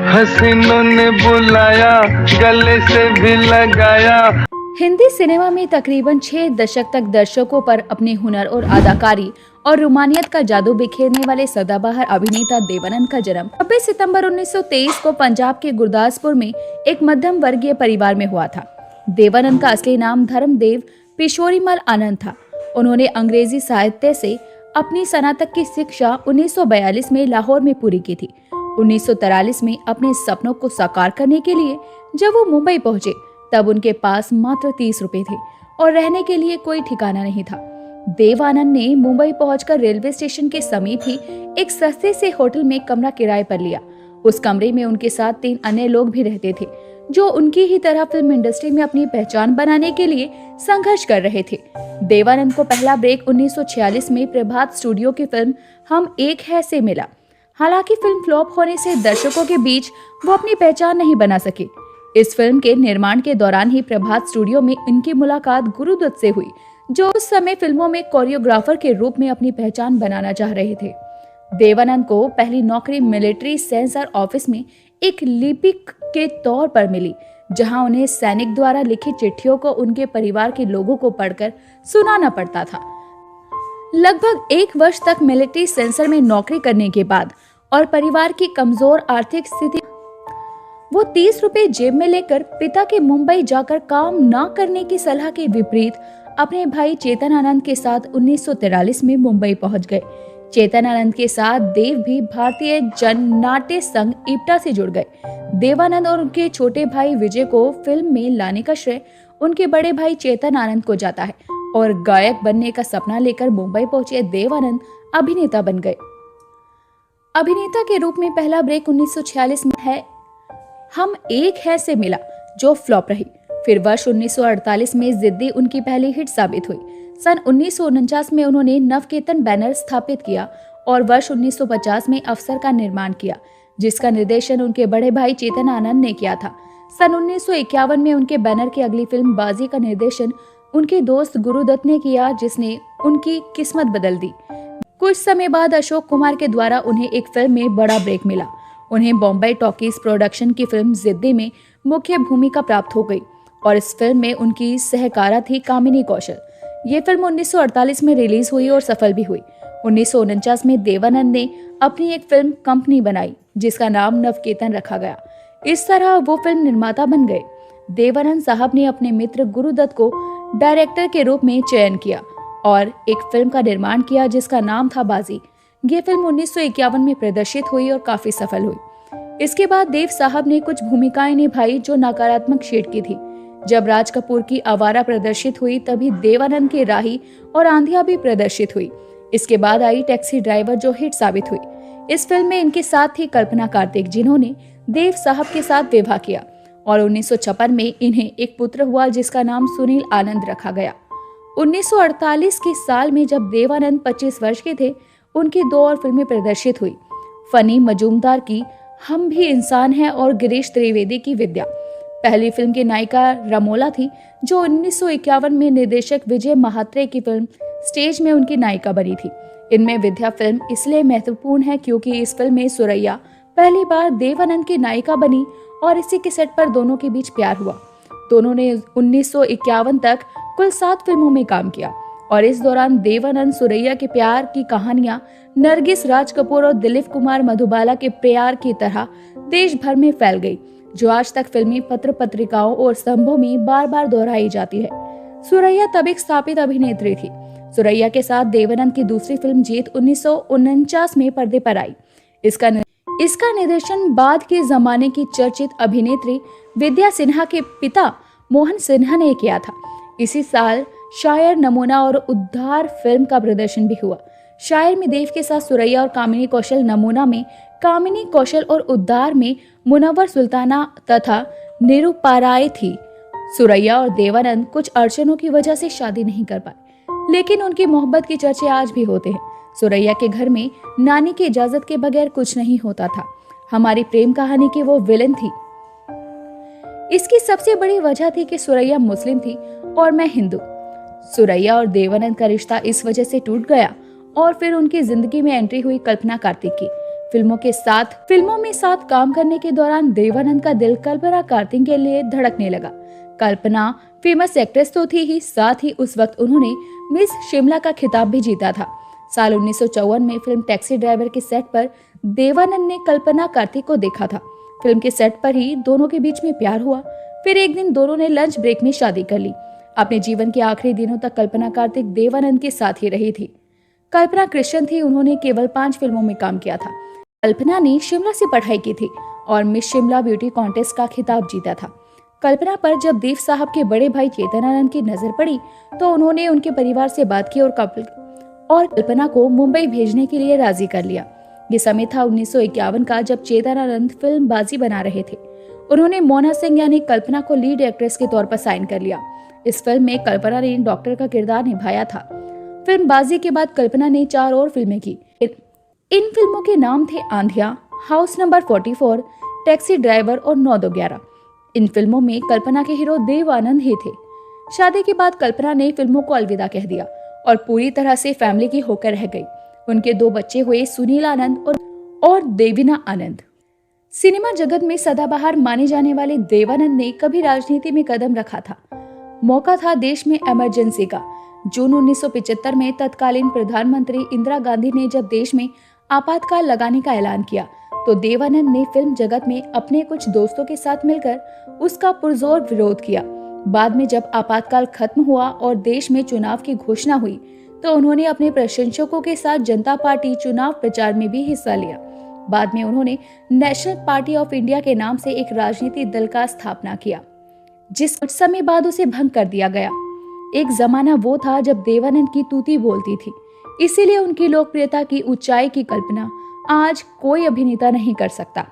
हसीनों ने बुलाया, गले से भी लगाया। हिंदी सिनेमा में तकरीबन 6 दशक तक दर्शकों पर अपने हुनर और अदाकारी और रूमानियत का जादू बिखेरने वाले सदाबहार अभिनेता देवानंद का जन्म 26 सितंबर 1923 को पंजाब के गुरदासपुर में एक मध्यम वर्गीय परिवार में हुआ था। देवानंद का असली नाम धर्मदेव पिशोरीमल आनंद था। उन्होंने अंग्रेजी साहित्य से अपनी स्नातक की शिक्षा 1942 में लाहौर में पूरी की थी। 1943 में अपने सपनों को साकार करने के लिए जब वो मुंबई पहुंचे तब उनके पास मात्र 30 रुपए थे और रहने के लिए कोई ठिकाना नहीं था। देवानंद ने मुंबई पहुंचकर रेलवे स्टेशन के समीप ही एक सस्ते से होटल में कमरा किराए पर लिया। उस कमरे में उनके साथ 3 अन्य लोग भी रहते थे जो उनकी ही तरह फिल्म इंडस्ट्री में अपनी पहचान बनाने के लिए संघर्ष कर रहे थे। देवानंद को पहला ब्रेक 1946 में प्रभात स्टूडियो की फिल्म हम एक है से मिला। हालांकि फिल्म फ्लॉप होने से दर्शकों के बीच वो अपनी पहचान नहीं बना सके। इस फिल्म के निर्माण के दौरान ही प्रभात स्टूडियो में इनकी मुलाकात गुरुदत्त से हुई, जो उस समय फिल्मों में कोरियोग्राफर के रूप में अपनी पहचान बनाना चाह रहे थे। देवानंद को पहली नौकरी मिलिट्री सेंसर ऑफिस में एक लिपिक के तौर पर मिली, जहां उन्हें सैनिक द्वारा लिखी चिट्ठियों को उनके परिवार के लोगों को पढ़कर सुनाना पड़ता था। लगभग 1 वर्ष तक मिलिट्री सेंसर में नौकरी करने के बाद और परिवार की कमजोर आर्थिक स्थिति वो 30 रुपए जेब में लेकर पिता के मुंबई जाकर काम न करने की सलाह के विपरीत अपने भाई चेतन आनंद के साथ 1943 में मुंबई पहुंच गए। चेतन आनंद के साथ देव भी भारतीय जन नाट्य संघ इप्टा से जुड़ गए। देवानंद और उनके छोटे भाई विजय को फिल्म में लाने का श्रेय उनके बड़े भाई चेतन आनंद को जाता है और गायक बनने का सपना लेकर मुंबई पहुंचे देवानंद अभिनेता बन गए। अभिनेता के रूप में पहला ब्रेक 1946 में है हम एक है से मिला, जो फ्लॉप रही। फिर वर्ष 1948 में जिद्दी उनकी पहली हिट साबित हुई। सन 1949 में उन्होंने नवकेतन बैनर स्थापित किया और वर्ष 1950 में अफसर का निर्माण किया, जिसका निर्देशन उनके बड़े भाई चेतन आनंद ने किया था। सन 1951 में उनके बैनर की अगली फिल्म बाजी का निर्देशन उनके दोस्त गुरुदत्त ने किया, जिसने उनकी किस्मत बदल दी। कुछ समय बाद अशोक कुमार के द्वारा उन्हें एक फिल्म में बड़ा ब्रेक मिला। उन्हें बॉम्बे टॉकीज प्रोडक्शन की फिल्म जिद्दी में मुख्य भूमिका प्राप्त हो गई और इस फिल्म में उनकी सहकारा थी कामिनी कौशल। ये फिल्म 1948 में रिलीज हुई और सफल भी हुई। 1949 में देवानंद ने अपनी एक फिल्म कंपनी बनाई, जिसका नाम नवकेतन रखा गया। इस तरह वो फिल्म निर्माता बन गए। देवानंद साहब ने अपने मित्र गुरुदत्त को डायरेक्टर के रूप में चयन किया और एक फिल्म का निर्माण किया, जिसका नाम था बाजी। ये फिल्म 1951 में प्रदर्शित हुई और काफी सफल हुई। इसके बाद देव साहब ने कुछ भूमिकाएं निभाई जो नकारात्मक शेड की थी। जब राज कपूर की आवारा प्रदर्शित हुई तभी देवानंद की राही और आंधिया भी प्रदर्शित हुई। इसके बाद आई टैक्सी ड्राइवर, जो हिट साबित हुई। इस फिल्म में इनके साथ थी कल्पना कार्तिक, जिन्होंने देव साहब के साथ विवाह किया और 1956 में इन्हें एक पुत्र हुआ, जिसका नाम सुनील आनंद रखा गया। 1948 के साल में जब देवानंद 25 वर्ष के थे, उनकी 2 और फिल्में प्रदर्शित हुई। फनी मजूमदार की हम भी इंसान हैं और गिरीश त्रिवेदी की विद्या। पहली फिल्म की नायिका रमोला थी, जो 1951 में निर्देशक विजय महात्रे की फिल्म स्टेज में उनकी नायिका बनी थी। इनमें विद्या फिल्म इसलिए महत्वपूर्ण है क्योंकि इस फिल्म में सुरैया पहली बार देवानंद की नायिका बनी और इसी के सेट पर दोनों के बीच प्यार हुआ। दोनों ने 1951 तक कुल 7 फिल्मों में काम किया और इस दौरान देवानंद सुरैया के प्यार की कहानियां नरगिस, राज कपूर और दिलीप कुमार मधुबाला के प्यार की तरह देश भर में फैल गई, जो आज तक फिल्मी पत्र पत्रिकाओं और स्तंभों में बार बार दोहराई जाती है। सुरैया तब एक स्थापित अभिनेत्री थी। सुरैया के साथ देवानंद की दूसरी फिल्म जीत 1949 में पर्दे पर आई। इसका निर्देशन बाद के जमाने की चर्चित अभिनेत्री विद्या सिन्हा के पिता मोहन सिन्हा ने किया था। इसी साल शायर, नमूना और उद्धार फिल्म का प्रदर्शन भी हुआ। शायर में देव के साथ सुरैया और कामिनी कौशल, नमूना में कामिनी कौशल और उद्धार में मुनव्वर सुल्ताना तथा निरुपाराय थी। सुरैया और देवानंद कुछ अड़चनों की वजह से शादी नहीं कर पाए, लेकिन उनकी मोहब्बत की चर्चे आज भी होते हैं। सुरैया के घर में नानी की इजाजत के बगैर कुछ नहीं होता था। हमारी प्रेम कहानी की वो विलन थी। इसकी सबसे बड़ी वजह थी कि सुरैया मुस्लिम थी और मैं हिंदू। सुरैया और देवानंद का रिश्ता इस वजह से टूट गया और फिर उनकी जिंदगी में एंट्री हुई कल्पना कार्तिक की। फिल्मों में साथ काम करने के दौरान देवानंद का दिल कल्पना कार्तिक के लिए धड़कने लगा। कल्पना फेमस एक्ट्रेस तो थी ही, साथ ही उस वक्त उन्होंने मिस शिमला का खिताब भी जीता था। साल 1954 में फिल्म टैक्सी ड्राइवर के सेट पर देवानंद ने कल्पना कार्तिक को देखा था। फिल्म के सेट पर ही दोनों के बीच में प्यार हुआ। फिर एक दिन दोनों ने लंच ब्रेक में शादी कर ली। अपने जीवन के आखिरी दिनों तक कल्पना कार्तिक देवानंद के साथ ही रही थी। कल्पना क्रिश्चियन थी, उन्होंने केवल 5 फिल्मों में काम किया था। कल्पना ने शिमला से पढ़ाई की थी और मिस शिमला ब्यूटी कॉन्टेस्ट का खिताब जीता था। कल्पना पर जब देव साहब के बड़े भाई चेतनानंद की नजर पड़ी तो उन्होंने उनके परिवार से बात की और कल्पना को मुंबई भेजने के लिए राजी कर लिया। ये समय था 1951 का, जब चेतनानंद फिल्म बाजी बना रहे थे। उन्होंने मोना सिंह यानी कल्पना को लीड एक्ट्रेस के तौर पर साइन कर लिया। इस फिल्म में कल्पना ने डॉक्टर का किरदार निभाया था। फिल्म बाजी के बाद कल्पना ने 4 और फिल्में की। इन फिल्मों के नाम थे आंधिया, हाउस नंबर 44, टैक्सी ड्राइवर और 9-2-11। इन फिल्मों में कल्पना के हीरो देवानंद ही थे। शादी के बाद कल्पना ने फिल्मों को अलविदा कह दिया और पूरी तरह से फैमिली की होकर रह गई। उनके 2 बच्चे हुए, सुनील आनंद और देवीना आनंद। सिनेमा जगत में सदाबहार माने जाने वाले देवानंद ने कभी राजनीति में कदम रखा था। मौका था देश में इमरजेंसी का। जून 1975 में तत्कालीन प्रधानमंत्री इंदिरा गांधी ने जब देश में आपातकाल लगाने का ऐलान किया तो देवानंद ने फिल्म जगत में अपने कुछ दोस्तों के साथ मिलकर उसका पुरजोर विरोध किया। बाद में जब आपातकाल खत्म हुआ और देश में चुनाव की घोषणा हुई तो उन्होंने अपने प्रशंसकों के साथ जनता पार्टी चुनाव प्रचार में भी हिस्सा लिया। बाद में उन्होंने नेशनल पार्टी ऑफ इंडिया के नाम से एक राजनीतिक दल का स्थापना किया, जिस कुछ समय बाद उसे भंग कर दिया गया। एक जमाना वो था जब देवानंद की तूती बोलती थी, इसीलिए उनकी लोकप्रियता की ऊंचाई की कल्पना आज कोई अभिनेता नहीं कर सकता।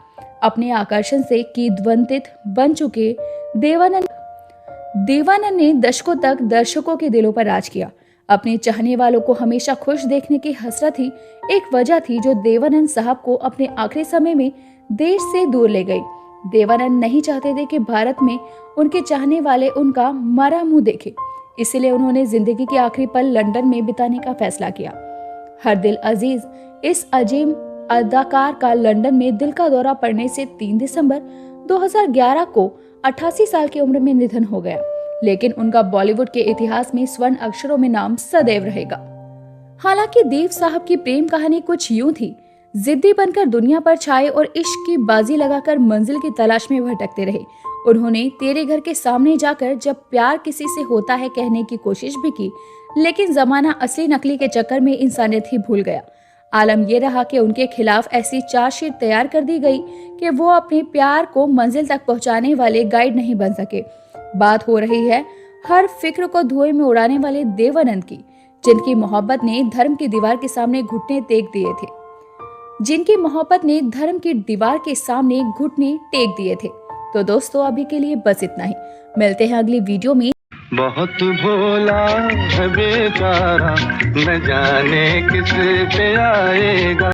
अपने आकर्षण से किंवदंती बन चुके देवानंद ने दशकों तक दर्शकों के दिलों पर राज किया। अपने चाहने वालों को हमेशा खुश देखने की हसरत ही एक वजह थी जो देवानंद साहब को अपने आखिरी समय में देश से दूर ले गई। देवानंद नहीं चाहते थे कि भारत में उनके चाहने वाले उनका मरा मुंह देखे, इसलिए उन्होंने जिंदगी के आखिरी पल लंदन में बिताने का फैसला किया। हर दिल अजीज इस अजीम अदाकार का लंदन में दिल का दौरा पड़ने से 3 दिसंबर 2011 को 88 साल की उम्र में निधन हो गया, लेकिन उनका बॉलीवुड के इतिहास में स्वर्ण अक्षरों में नाम सदैव रहेगा। हालांकि देव साहब की प्रेम कहानी कुछ यूं थी, जिद्दी बनकर दुनिया पर छाए और इश्क की बाजी लगाकर मंजिल की तलाश में भटकते रहे। उन्होंने तेरे घर के सामने जाकर जब प्यार किसी से होता है कहने की कोशिश भी की, लेकिन जमाना असली नकली के चक्कर में इंसानियत ही भूल गया। आलम ये रहा कि उनके खिलाफ ऐसी चार्जशीट तैयार कर दी गई कि वो अपने प्यार को मंजिल तक पहुंचाने वाले गाइड नहीं बन सके। बात हो रही है हर फिक्र को धुएं में उड़ाने वाले देवानंद की, जिनकी मोहब्बत ने धर्म की दीवार के सामने घुटने टेक दिए थे। तो दोस्तों अभी के लिए बस इतना ही। मिलते हैं अगली वीडियो में। बहुत भोला है बेचारा, न जाने किस पे आएगा।